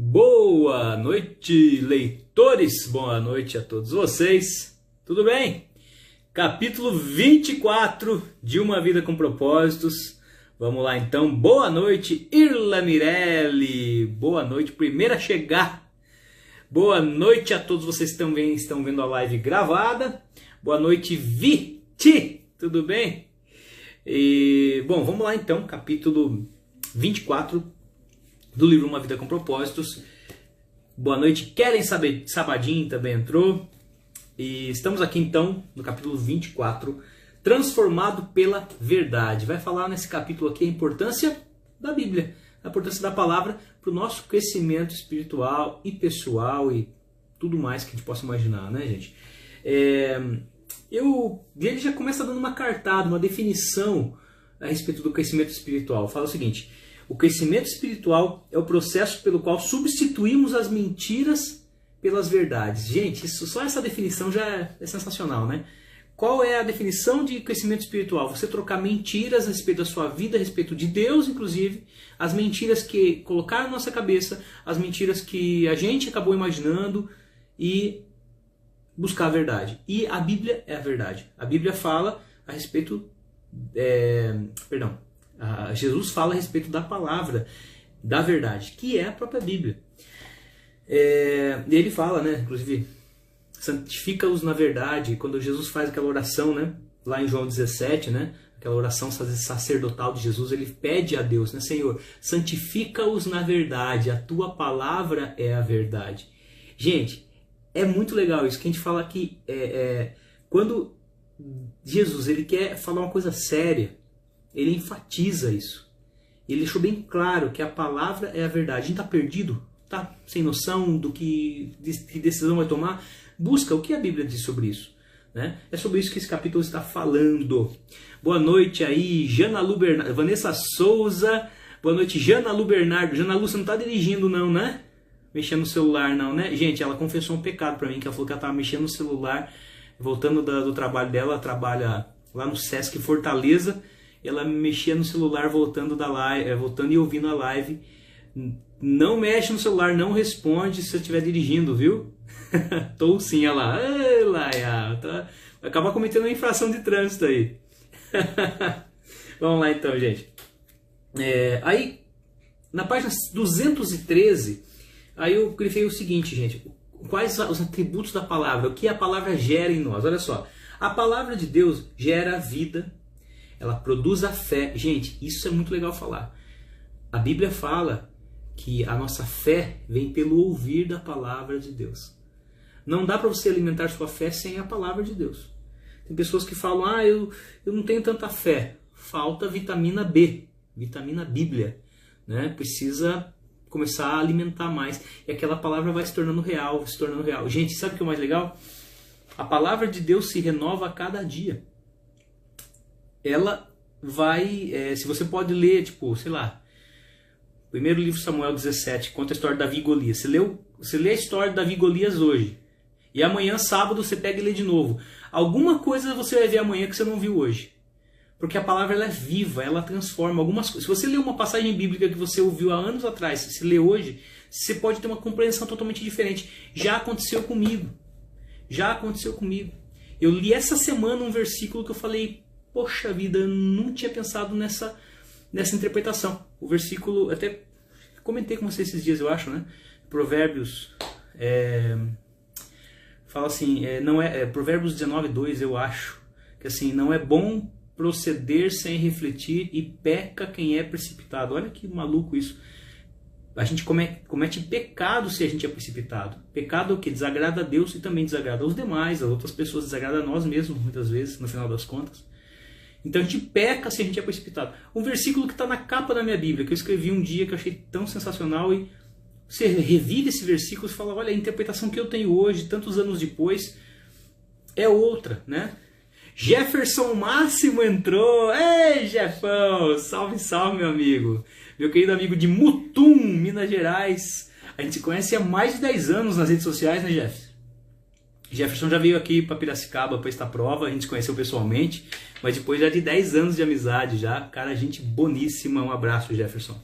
Boa noite, leitores! Boa noite a todos vocês. Tudo bem? Capítulo 24 de Uma Vida com Propósitos. Vamos lá então. Boa noite, Irla Mirelli. Boa noite, primeira a chegar. Boa noite a todos vocês que também estão vendo a live gravada. Boa noite, Viti. Tudo bem? Bom, vamos lá então. Capítulo 24 do livro Uma Vida com Propósitos. Boa noite, Kellen Sabadin também entrou. E estamos aqui então no capítulo 24, transformado pela verdade. Vai falar nesse capítulo aqui a importância da Bíblia, a importância da palavra para o nosso crescimento espiritual e pessoal e tudo mais que a gente possa imaginar, né, gente? Ele já começa dando uma cartada, uma definição a respeito do crescimento espiritual. Fala o seguinte: o crescimento espiritual é o processo pelo qual substituímos as mentiras pelas verdades. Gente, só essa definição já é sensacional, né? Qual é a definição de crescimento espiritual? Você trocar mentiras a respeito da sua vida, a respeito de Deus, inclusive, as mentiras que colocaram na nossa cabeça, as mentiras que a gente acabou imaginando e buscar a verdade. E a Bíblia é a verdade. A Bíblia fala a respeito... Jesus fala a respeito da palavra, da verdade, que é a própria Bíblia. Ele fala, né, inclusive, santifica-os na verdade. Quando Jesus faz aquela oração, né, lá em João 17, né, aquela oração sacerdotal de Jesus, ele pede a Deus, né, Senhor, santifica-os na verdade, a tua palavra é a verdade. Gente, é muito legal isso, que a gente fala que quando Jesus ele quer falar uma coisa séria, ele enfatiza isso. Ele deixou bem claro que a palavra é a verdade. A gente está perdido, está sem noção do que decisão vai tomar. Busca o que a Bíblia diz sobre isso, né? É sobre isso que esse capítulo está falando. Boa noite aí, Jana Lu Bernardo, Vanessa Souza. Boa noite, Jana Lu Bernardo. Jana Lu, você não está dirigindo não, né? Mexendo no celular não, né? Gente, ela confessou um pecado para mim, que ela falou que ela estava mexendo no celular, voltando do trabalho dela. Ela trabalha lá no Sesc Fortaleza. Ela mexia no celular voltando da live, voltando e ouvindo a live. Não mexe no celular, não responde se você estiver dirigindo, viu? Tô sim, olha lá. Ei, Laia, vai acabar cometendo uma infração de trânsito aí. Vamos lá então, gente. Aí, na página 213, aí eu grifei o seguinte, gente. Quais os atributos da palavra? O que a palavra gera em nós? Olha só. A palavra de Deus gera vida. Ela produz a fé. Gente, isso é muito legal falar. A Bíblia fala que a nossa fé vem pelo ouvir da palavra de Deus. Não dá para você alimentar sua fé sem a palavra de Deus. Tem pessoas que falam, eu não tenho tanta fé. Falta vitamina B, vitamina Bíblia, né? Precisa começar a alimentar mais. E aquela palavra vai se tornando real, se tornando real. Gente, sabe o que é o mais legal? A palavra de Deus se renova a cada dia. Ela vai, se você pode ler, tipo, sei lá, primeiro livro Samuel 17, conta a história de Davi e Golias. Você lê a história de Davi e Golias hoje, e amanhã, sábado, você pega e lê de novo. Alguma coisa você vai ver amanhã que você não viu hoje. Porque a palavra ela é viva, ela transforma algumas coisas. Se você lê uma passagem bíblica que você ouviu há anos atrás, se lê hoje, você pode ter uma compreensão totalmente diferente. Já aconteceu comigo. Já aconteceu comigo. Eu li essa semana um versículo que eu falei, poxa vida, eu não tinha pensado nessa interpretação. O versículo, até comentei com vocês esses dias, eu acho, né? Provérbios, fala assim, Provérbios 19:2, eu acho, que assim, não é bom proceder sem refletir e peca quem é precipitado. Olha que maluco isso. A gente comete pecado se a gente é precipitado. Pecado é o que? Desagrada a Deus e também desagrada aos demais, as outras pessoas, desagrada a nós mesmos, muitas vezes, no final das contas. Então a gente peca se a gente é precipitado. Um versículo que está na capa da minha Bíblia, que eu escrevi um dia, que eu achei tão sensacional, e você revive esse versículo e fala, olha, a interpretação que eu tenho hoje, tantos anos depois, é outra, né? Jefferson Máximo entrou. Ei, Jefão! Salve, salve, meu amigo. Meu querido amigo de Mutum, Minas Gerais. A gente se conhece há mais de 10 anos nas redes sociais, né, Jeff? Jefferson já veio aqui para Piracicaba para esta prova, a gente se conheceu pessoalmente, mas depois já de 10 anos de amizade já. Cara, gente boníssima, um abraço, Jefferson.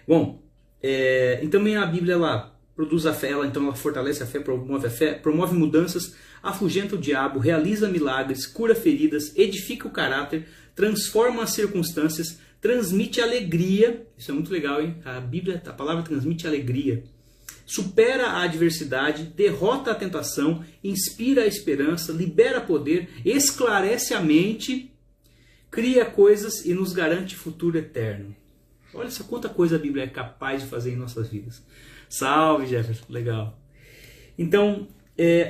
Bom, E também a Bíblia, ela produz a fé, ela fortalece a fé, promove mudanças, afugenta o diabo, realiza milagres, cura feridas, edifica o caráter, transforma as circunstâncias, transmite alegria. Isso é muito legal, hein? A palavra transmite alegria. Supera a adversidade, derrota a tentação, inspira a esperança, libera poder, esclarece a mente, cria coisas e nos garante futuro eterno. Olha só quanta coisa a Bíblia é capaz de fazer em nossas vidas. Salve, Jefferson, legal. Então,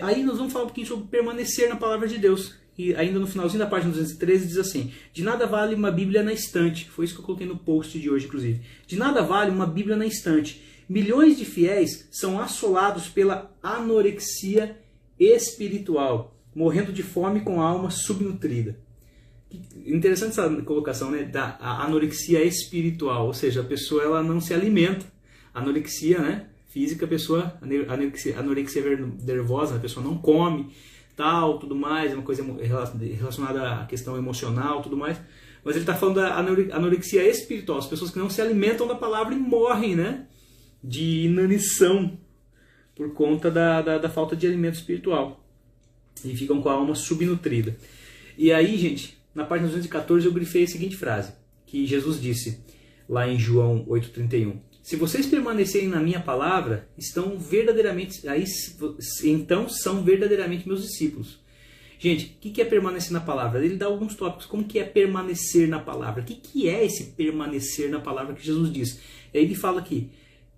aí nós vamos falar um pouquinho sobre permanecer na palavra de Deus. E ainda no finalzinho da página 213 diz assim: de nada vale uma Bíblia na estante. Foi isso que eu coloquei no post de hoje, inclusive. De nada vale uma Bíblia na estante. Milhões de fiéis são assolados pela anorexia espiritual, morrendo de fome com a alma subnutrida. Interessante essa colocação, né? Da anorexia espiritual, ou seja, a pessoa ela não se alimenta. Anorexia, né? Física, a pessoa, anorexia nervosa, a pessoa não come, tal, tudo mais, é uma coisa relacionada à questão emocional, tudo mais. Mas ele está falando da anorexia espiritual, as pessoas que não se alimentam da palavra e morrem, né? De inanição por conta da falta de alimento espiritual. E ficam com a alma subnutrida. E aí, gente, na página 214 eu grifei a seguinte frase, que Jesus disse lá em João 8,31. Se vocês permanecerem na minha palavra, então são verdadeiramente meus discípulos. Gente, o que é permanecer na palavra? Ele dá alguns tópicos. Como que é permanecer na palavra? O que é esse permanecer na palavra que Jesus diz? E aí ele fala aqui,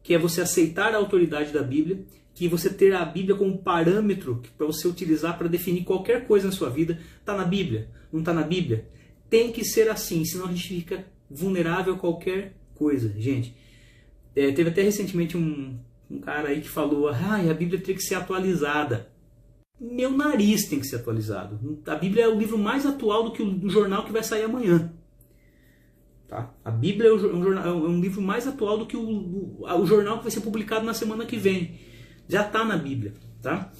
que é você aceitar a autoridade da Bíblia, que você ter a Bíblia como parâmetro para você utilizar para definir qualquer coisa na sua vida. Está na Bíblia? Não está na Bíblia? Tem que ser assim, senão a gente fica vulnerável a qualquer coisa. Gente, teve até recentemente um cara aí que falou: a Bíblia tem que ser atualizada. Meu nariz tem que ser atualizado. A Bíblia é o livro mais atual do que o jornal que vai sair amanhã. Tá? A Bíblia é um livro mais atual do que o jornal que vai ser publicado na semana que vem. Já está na Bíblia. Tá?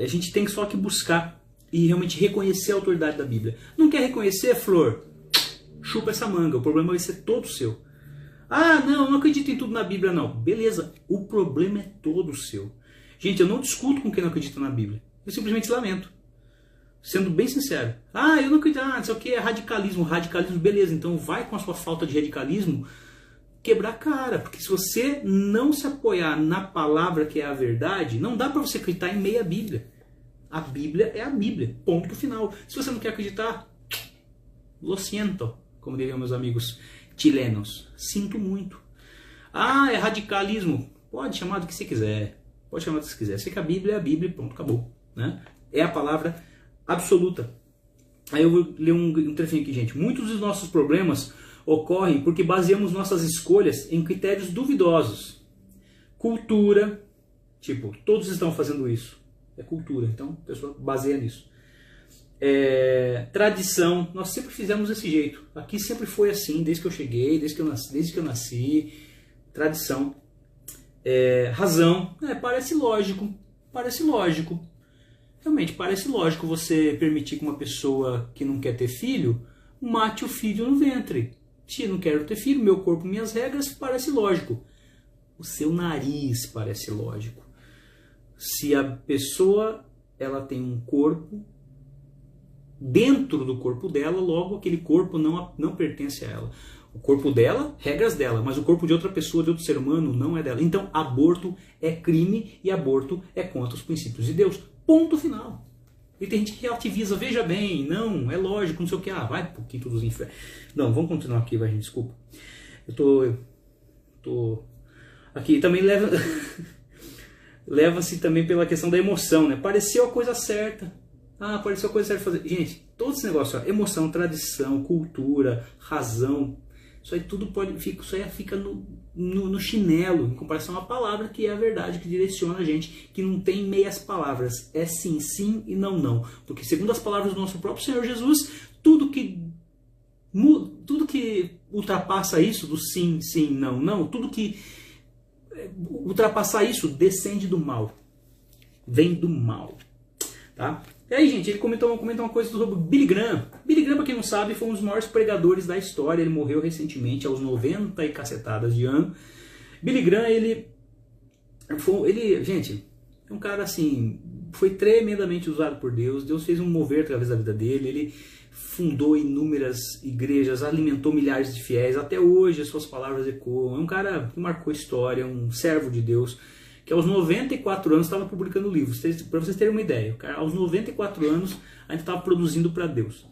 A gente tem só que buscar e realmente reconhecer a autoridade da Bíblia. Não quer reconhecer, Flor? Chupa essa manga. O problema vai ser todo seu. Eu não acredito em tudo na Bíblia, não. Beleza, o problema é todo seu. Gente, eu não discuto com quem não acredita na Bíblia. Eu simplesmente lamento. Sendo bem sincero. Eu não acredito, não sei o que, é radicalismo. Radicalismo, beleza, então vai com a sua falta de radicalismo quebrar a cara. Porque se você não se apoiar na palavra que é a verdade, não dá para você acreditar em meia Bíblia. A Bíblia é a Bíblia, ponto final. Se você não quer acreditar, lo siento, como diriam meus amigos chilenos. Sinto muito. É radicalismo. Pode chamar do que você quiser. Pode chamar do que você quiser. Sei que a Bíblia é a Bíblia, ponto, acabou. Né? É a palavra absoluta. Aí eu vou ler um trechinho aqui, gente. Muitos dos nossos problemas ocorrem porque baseamos nossas escolhas em critérios duvidosos. Cultura, tipo, todos estão fazendo isso. É cultura, então a pessoa baseia nisso. Tradição, nós sempre fizemos desse jeito. Aqui sempre foi assim, desde que eu cheguei, desde que eu nasci. Tradição. Razão, parece lógico. Realmente parece lógico você permitir que uma pessoa que não quer ter filho mate o filho no ventre. Se eu não quero ter filho, meu corpo, minhas regras, parece lógico. O seu nariz parece lógico. Se a pessoa ela tem um corpo, dentro do corpo dela, logo aquele corpo não pertence a ela. O corpo dela, regras dela, mas o corpo de outra pessoa, de outro ser humano, não é dela. Então, aborto é crime e aborto é contra os princípios de Deus. Ponto final. E tem gente que relativiza, veja bem, não, é lógico, não sei o que, vai pro quinto dos infernos. Não, vamos continuar aqui, vai, gente, desculpa. Eu tô aqui, também leva-se também pela questão da emoção, né? Pareceu a coisa certa. Pareceu a coisa certa fazer. Gente, todo esse negócio, emoção, tradição, cultura, razão, isso aí tudo fica no chinelo, em comparação à palavra que é a verdade, que direciona a gente, que não tem meias palavras. É sim, sim e não, não. Porque segundo as palavras do nosso próprio Senhor Jesus, tudo que ultrapassa isso, do sim, sim, não, não, tudo que ultrapassar isso descende do mal. Vem do mal. Tá? E aí, gente, ele comentou uma coisa sobre Billy Graham. Billy Graham, pra quem não sabe, foi um dos maiores pregadores da história. Ele morreu recentemente, aos 90 e cacetadas de ano. Billy Graham, gente, é um cara assim, foi tremendamente usado por Deus. Deus fez um mover através da vida dele. Ele fundou inúmeras igrejas, alimentou milhares de fiéis. Até hoje as suas palavras ecoam. É um cara que marcou história, um servo de Deus, que aos 94 anos estava publicando livros. Para vocês terem uma ideia, o cara aos 94 anos ainda estava produzindo para Deus.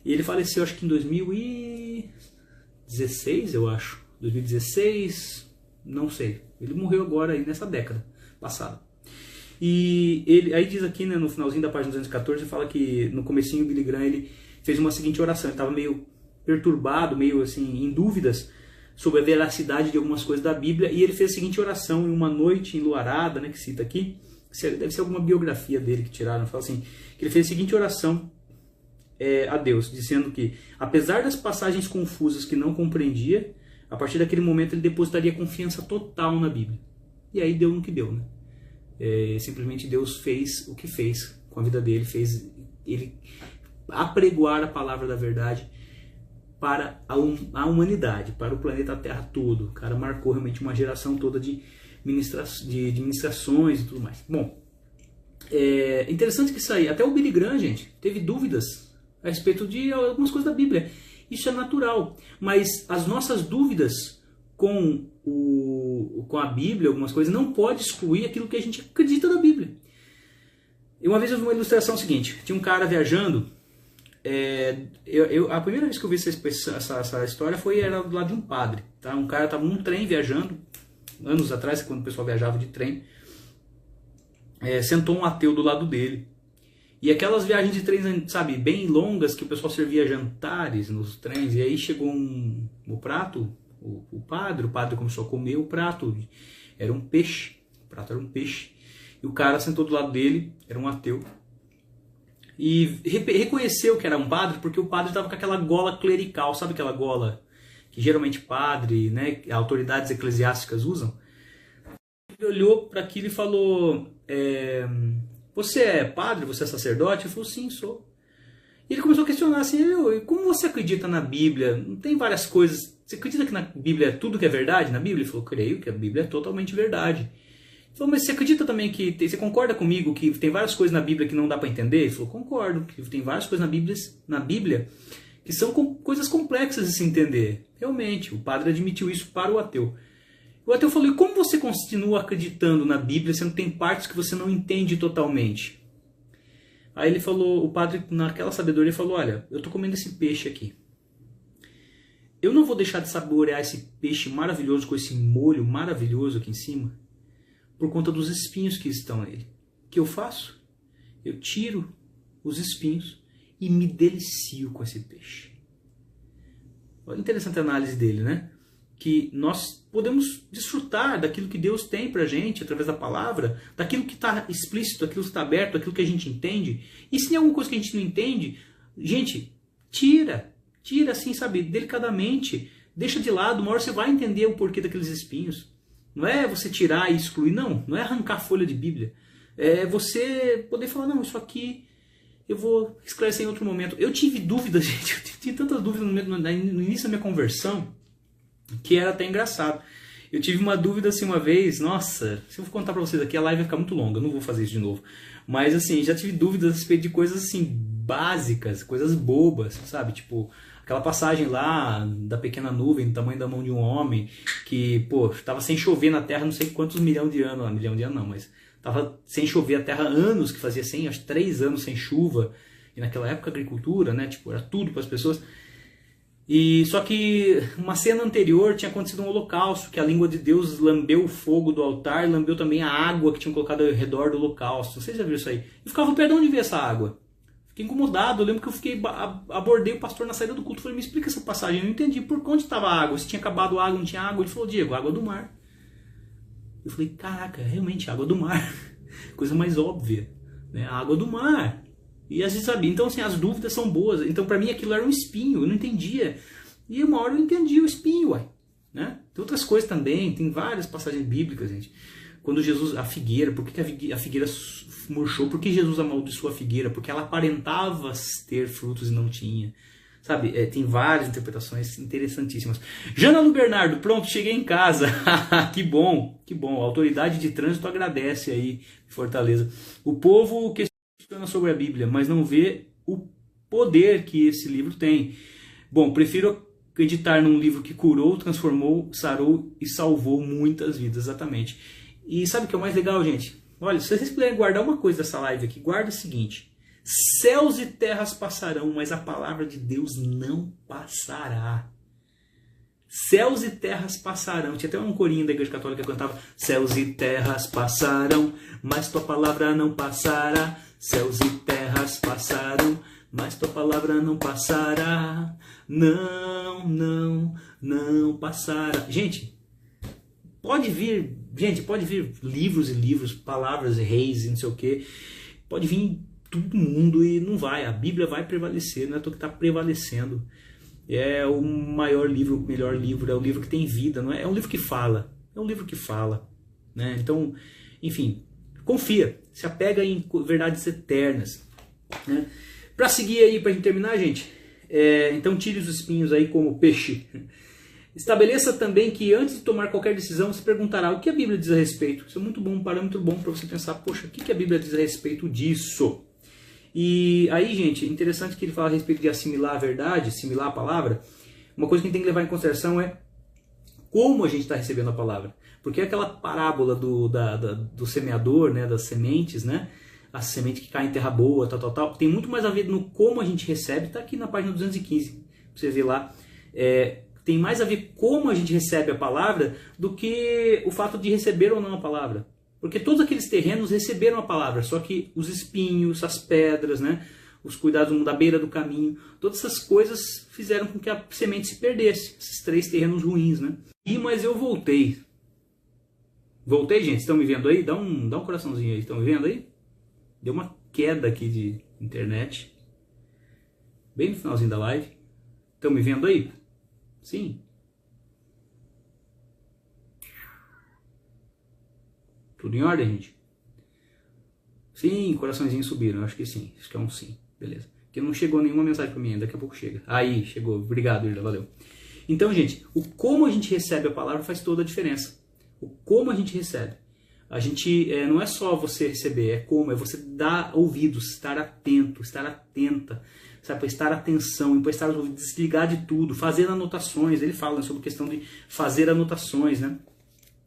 E ele faleceu, acho que em 2016, eu acho. 2016, não sei. Ele morreu agora aí nessa década passada. E ele aí diz aqui, né, no finalzinho da página 214, fala que no comecinho o Billy Graham ele fez uma seguinte oração. Ele estava meio perturbado, meio assim, em dúvidas sobre a veracidade de algumas coisas da Bíblia, e ele fez a seguinte oração em uma noite enluarada, né, que cita aqui, deve ser alguma biografia dele que tiraram, fala assim, que ele fez a seguinte oração a Deus, dizendo que, apesar das passagens confusas que não compreendia, a partir daquele momento ele depositaria confiança total na Bíblia. E aí deu no que deu, né? Simplesmente Deus fez o que fez com a vida dele, fez ele apregoar a palavra da verdade para a humanidade, para o planeta Terra todo. O cara marcou realmente uma geração toda de ministrações e tudo mais. Bom, é interessante que isso aí, até o Billy Graham, gente, teve dúvidas a respeito de algumas coisas da Bíblia. Isso é natural, mas as nossas dúvidas com a Bíblia, algumas coisas, não pode excluir aquilo que a gente acredita da Bíblia. E uma vez eu vi uma ilustração seguinte, tinha um cara viajando, a primeira vez que eu vi essa história era do lado de um padre. Tá? Um cara estava num trem viajando, anos atrás, quando o pessoal viajava de trem, sentou um ateu do lado dele. E aquelas viagens de trens, sabe, bem longas, que o pessoal servia jantares nos trens, e aí chegou o prato, o padre começou a comer o prato, era um peixe, o prato era um peixe, e o cara sentou do lado dele, era um ateu, e reconheceu que era um padre, porque o padre estava com aquela gola clerical, sabe aquela gola que geralmente padre, né, autoridades eclesiásticas usam? Ele olhou para aquilo e falou, você é padre, você é sacerdote? Ele falou, sim, sou. E ele começou a questionar assim, como você acredita na Bíblia? Não tem várias coisas, você acredita que na Bíblia tudo que é verdade na Bíblia? Ele falou, creio que a Bíblia é totalmente verdade. Ele falou, mas você acredita também você concorda comigo que tem várias coisas na Bíblia que não dá para entender? Ele falou, concordo, que tem várias coisas na Bíblia que são coisas complexas de se entender. Realmente, o padre admitiu isso para o ateu. O ateu falou, e como você continua acreditando na Bíblia, sendo que tem partes que você não entende totalmente? Aí ele falou, o padre, naquela sabedoria, falou, olha, eu estou comendo esse peixe aqui. Eu não vou deixar de saborear esse peixe maravilhoso, com esse molho maravilhoso aqui em cima, por conta dos espinhos que estão nele. O que eu faço? Eu tiro os espinhos e me delicio com esse peixe. Olha, interessante a análise dele, né? Que nós podemos desfrutar daquilo que Deus tem pra gente, através da palavra, daquilo que está explícito, daquilo que está aberto, daquilo que a gente entende. E se tem alguma coisa que a gente não entende, gente, tira assim, sabe, delicadamente, deixa de lado, uma hora você vai entender o porquê daqueles espinhos. Não é você tirar e excluir, não é arrancar folha de Bíblia. É você poder falar, não, isso aqui eu vou esclarecer em outro momento. Eu tive dúvidas, gente, eu tive tantas dúvidas no início da minha conversão, que era até engraçado. Eu tive uma dúvida assim uma vez, nossa, se eu for contar pra vocês aqui, a live vai ficar muito longa, eu não vou fazer isso de novo. Mas assim, já tive dúvidas a respeito de coisas assim, básicas, coisas bobas, sabe? Tipo, aquela passagem lá da pequena nuvem, do tamanho da mão de um homem, que, pô, tava sem chover na Terra não sei quantos milhões de anos, milhão de anos não, mas tava sem chover a Terra há anos, que fazia acho que 3 anos sem chuva, e naquela época a agricultura, né, tipo, era tudo para as pessoas. E só que uma cena anterior tinha acontecido um holocausto, que a língua de Deus lambeu o fogo do altar, lambeu também a água que tinham colocado ao redor do holocausto. Vocês já viram isso aí? Eu ficava, perdão, onde ver essa água? Fiquei incomodado, eu lembro que eu abordei o pastor na saída do culto, falei, me explica essa passagem, eu não entendi por onde estava a água, se tinha acabado a água, não tinha água. Ele falou, Diego, água do mar. Eu falei, caraca, realmente, água do mar, coisa mais óbvia, né? A água do mar. E a gente sabia. Então, assim, as dúvidas são boas. Então, para mim, aquilo era um espinho. Eu não entendia. E uma hora eu entendi o espinho, uai. Né? Tem outras coisas também. Tem várias passagens bíblicas, gente. Quando Jesus... A figueira. Por que a figueira murchou? Por que Jesus amaldiçoou a figueira? Porque ela aparentava ter frutos e não tinha. Sabe, tem várias interpretações interessantíssimas. Jana Lu Bernardo, pronto, cheguei em casa. Que bom, que bom. A autoridade de trânsito agradece aí, Fortaleza. O povo questiona sobre a Bíblia, mas não vê o poder que esse livro tem. Bom, prefiro acreditar num livro que curou, transformou, sarou e salvou muitas vidas, exatamente. E sabe o que é o mais legal, gente? Olha, se vocês puderem guardar uma coisa dessa live aqui, guarda o seguinte: céus e terras passarão, mas a palavra de Deus não passará. Céus e terras passarão. Tinha até um corinho da Igreja Católica que cantava: céus e terras passarão, mas tua palavra não passará. Céus e terras passarão, mas tua palavra não passará. Não, não, não passará. Gente, pode vir livros e livros, palavras e reis e não sei o que. Pode vir todo mundo e não vai. A Bíblia vai prevalecer, não é tudo que está prevalecendo. É o maior livro, o melhor livro, é o livro que tem vida, não é? É um livro que fala, é um livro que fala, né? Então, enfim, confia, se apega em verdades eternas, né? Para seguir aí, para gente terminar, gente, então tire os espinhos aí como peixe. Estabeleça também que antes de tomar qualquer decisão, você perguntará o que a Bíblia diz a respeito. Isso é muito bom, um parâmetro bom para você pensar, poxa, o que a Bíblia diz a respeito disso? E aí, gente, é interessante que ele fala a respeito de assimilar a verdade, assimilar a palavra. Uma coisa que a gente tem que levar em consideração é como a gente está recebendo a palavra. Porque aquela parábola do semeador, né, das sementes, né, a semente que cai em terra boa, tal, tem muito mais a ver no como a gente recebe, está aqui na página 215, você vê lá. Tem mais a ver como a gente recebe a palavra do que o fato de receber ou não a palavra. Porque todos aqueles terrenos receberam a palavra, só que os espinhos, as pedras, né, os cuidados da beira do caminho, todas essas coisas fizeram com que a semente se perdesse, esses 3 terrenos ruins, né? Mas eu voltei. Voltei, gente? Estão me vendo aí? Dá um coraçãozinho aí. Estão me vendo aí? Deu uma queda aqui de internet. Bem no finalzinho da live. Estão me vendo aí? Sim. Tudo em ordem, gente? Sim, coraçõezinhos subiram, acho que sim. Acho que é um sim, beleza. Porque não chegou nenhuma mensagem para mim ainda, daqui a pouco chega. Aí, chegou. Obrigado, Irla, valeu. Então, gente, o como a gente recebe a palavra faz toda a diferença. O como a gente recebe. A gente, não é só você receber, é como, é você dar ouvidos, estar atento, estar atenta, sabe, prestar atenção, prestar ouvidos, desligar de tudo, fazer anotações. Ele fala sobre a questão de fazer anotações, né?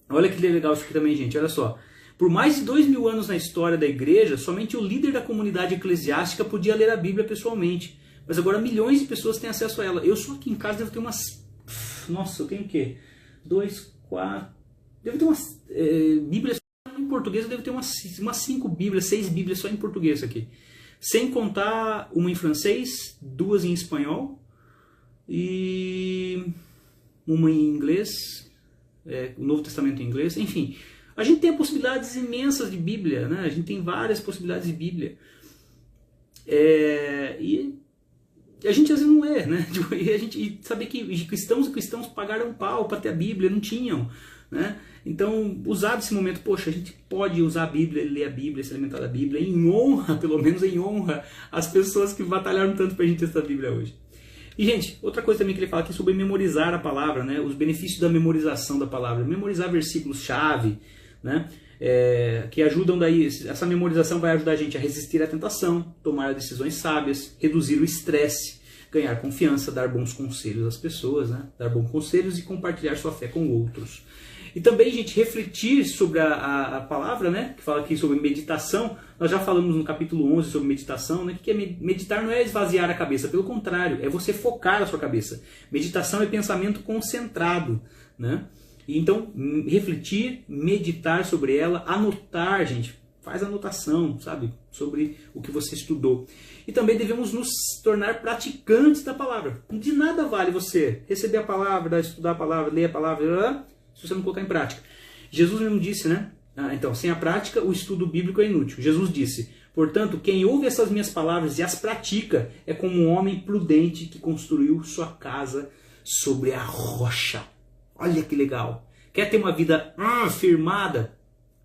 Olha que legal isso aqui também, gente, olha só. Por mais de 2000 anos na história da igreja, somente o líder da comunidade eclesiástica podia ler a Bíblia pessoalmente. Mas agora milhões de pessoas têm acesso a ela. Eu só aqui em casa devo ter umas... Nossa, eu tenho o quê? 2, 4... Devo ter umas... Bíblias em português, eu devo ter umas 5 Bíblias, 6 Bíblias só em português aqui. Sem contar uma em francês, 2 em espanhol e uma em inglês... o Novo Testamento em inglês, enfim, a gente tem possibilidades imensas de Bíblia, né? A gente tem várias possibilidades de Bíblia, e a gente às vezes não lê, né? E a gente sabe que cristãos pagaram pau para ter a Bíblia, não tinham, né? Então, usar esse momento, poxa, a gente pode usar a Bíblia, ler a Bíblia, se alimentar da Bíblia, em honra, pelo menos em honra, às pessoas que batalharam tanto para a gente ter essa Bíblia hoje. E, gente, outra coisa também que ele fala aqui sobre memorizar a palavra, né? Os benefícios da memorização da palavra. Memorizar versículos-chave, né? Que ajudam daí, essa memorização vai ajudar a gente a resistir à tentação, tomar decisões sábias, reduzir o estresse, ganhar confiança, dar bons conselhos às pessoas, né? Dar bons conselhos e compartilhar sua fé com outros. E também, gente, refletir sobre a palavra, né? Que fala aqui sobre meditação. Nós já falamos no capítulo 11 sobre meditação, né? Que meditar não é esvaziar a cabeça, pelo contrário, é você focar a sua cabeça. Meditação é pensamento concentrado, né? E então, refletir, meditar sobre ela, anotar, gente, faz anotação, sabe? Sobre o que você estudou. E também devemos nos tornar praticantes da palavra. De nada vale você receber a palavra, estudar a palavra, ler a palavra, se você não colocar em prática. Jesus mesmo disse, né? Então, sem a prática, o estudo bíblico é inútil. Jesus disse, portanto, quem ouve essas minhas palavras e as pratica é como um homem prudente que construiu sua casa sobre a rocha. Olha que legal. Quer ter uma vida firmada?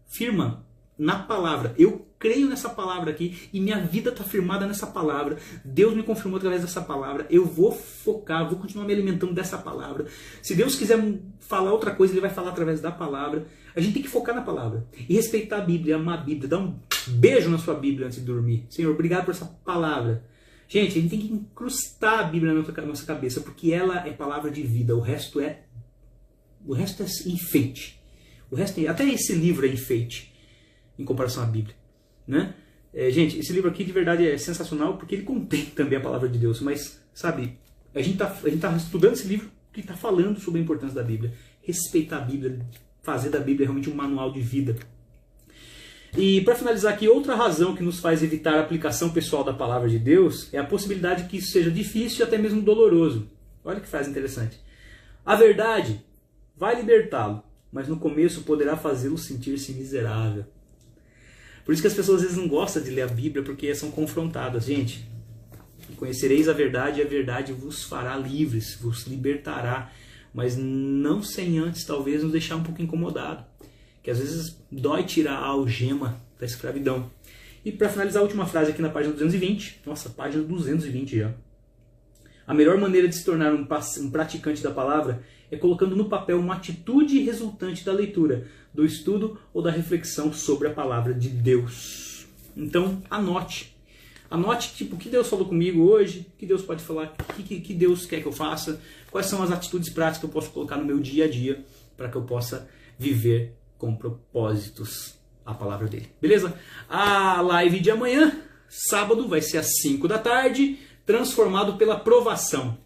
Firma. na palavra. Eu creio nessa palavra aqui e minha vida está firmada nessa palavra. Deus me confirmou através dessa palavra. Eu vou focar, vou continuar me alimentando dessa palavra. Se Deus quiser falar outra coisa, Ele vai falar através da palavra. A gente tem que focar na palavra e respeitar a Bíblia, amar a Bíblia. Dar um beijo na sua Bíblia antes de dormir. Senhor, obrigado por essa palavra. Gente, a gente tem que incrustar a Bíblia na nossa cabeça, porque ela é palavra de vida. O resto é enfeite. Até esse livro é enfeite em comparação à Bíblia, né? Gente, esse livro aqui de verdade é sensacional porque ele contém também a palavra de Deus, mas, sabe, a gente tá estudando esse livro que está falando sobre a importância da Bíblia, respeitar a Bíblia, fazer da Bíblia realmente um manual de vida. E para finalizar aqui, outra razão que nos faz evitar a aplicação pessoal da palavra de Deus é a possibilidade que isso seja difícil e até mesmo doloroso. Olha que frase interessante. A verdade vai libertá-lo, mas no começo poderá fazê-lo sentir-se miserável. Por isso que as pessoas às vezes não gostam de ler a Bíblia, porque são confrontadas. Gente, conhecereis a verdade e a verdade vos fará livres, vos libertará, mas não sem antes talvez nos deixar um pouco incomodado, que às vezes dói tirar a algema da escravidão. E para finalizar a última frase aqui na página 220, nossa, página 220 já. A melhor maneira de se tornar um praticante da palavra é colocando no papel uma atitude resultante da leitura, do estudo ou da reflexão sobre a palavra de Deus. Então, anote. Anote, tipo, o que Deus falou comigo hoje, o que Deus pode falar, o que Deus quer que eu faça, quais são as atitudes práticas que eu posso colocar no meu dia a dia para que eu possa viver com propósitos a palavra dele. Beleza? A live de amanhã, sábado, vai ser às 5 da tarde, transformado pela provação.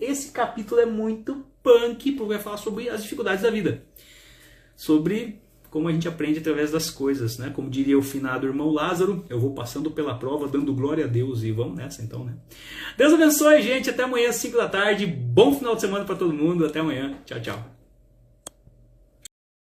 Esse capítulo é muito punk, porque vai falar sobre as dificuldades da vida. Sobre como a gente aprende através das coisas, né? Como diria o finado irmão Lázaro, eu vou passando pela prova, dando glória a Deus. E vamos nessa então, né? Deus abençoe, gente. Até amanhã, às 5 da tarde. Bom final de semana para todo mundo. Até amanhã. Tchau, tchau.